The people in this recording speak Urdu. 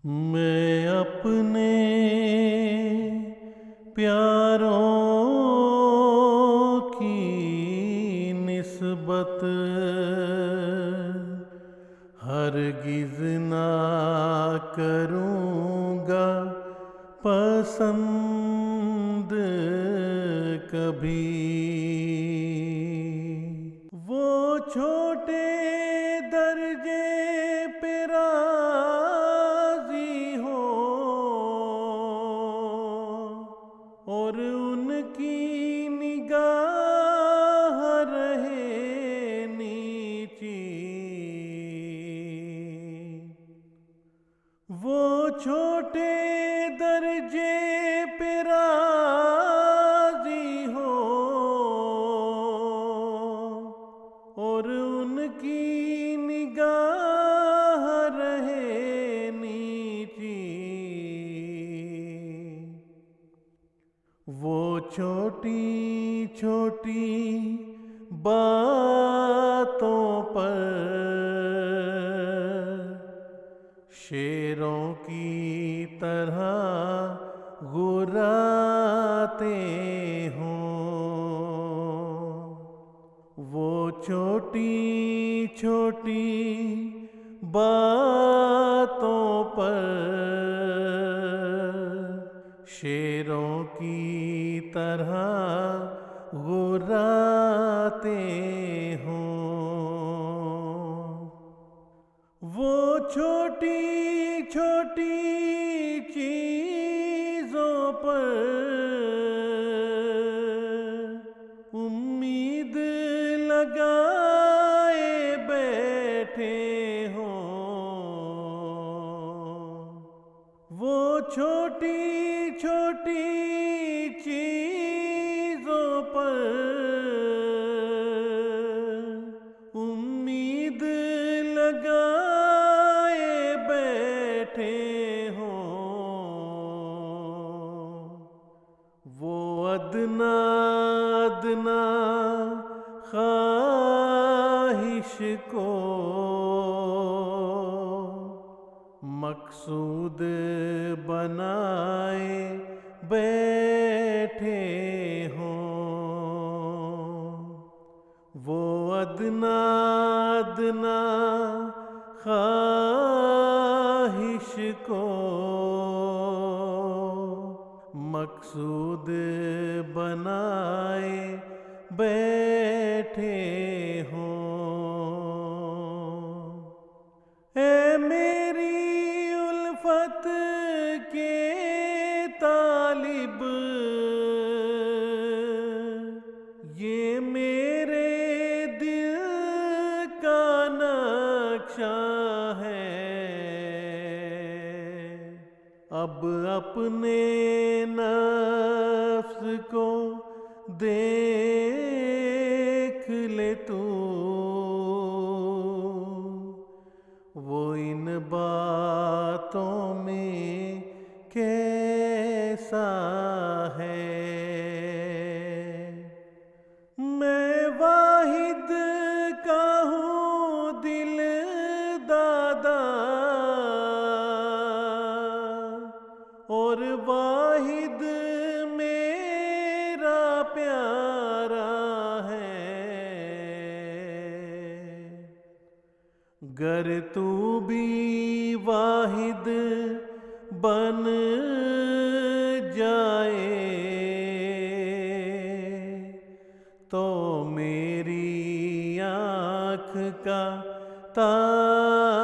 میں اپنے پیاروں کی نسبت ہرگز نہ کروں گا پسند کبھی۔ وہ چھوٹے درجے پہ راضی ہو اور ان کی نگاہ رہے نیچی، وہ چھوٹے درجے پہ راضی ہو اور ان کی نگاہ رہے نیچی، وہ چھوٹی چھوٹی باتوں پر شیروں کی طرح گراتے ہوں۔ وہ چھوٹی چھوٹی باتوں پر شیروں کی طرح گراتے ہوں۔ وہ چھوٹی چھوٹی چیزوں پر امید لگائے بیٹھے ہوں۔ وہ چھوٹی چھوٹی چیزوں پر امید لگائے بیٹھے ہوں۔ وہ ادنا ادنا خواہش کو مقصود بنائے بیٹھے ہوں۔ وہ ادنا ادنا خواہش کو مقصود بنائے بیٹھے ہوں۔ اے میری الفت کے طالب، یہ میرے دل کا نقشہ ہے۔ اب اپنے نفس کو دیکھ لے تو، وہ ان باتوں میں کیسا ہے۔ میں واحد کا ہوں دل دادا اور واحد میرا پیارا ہے۔ گر تو بھی واحد بن جائے تو میری آنکھ کا تارا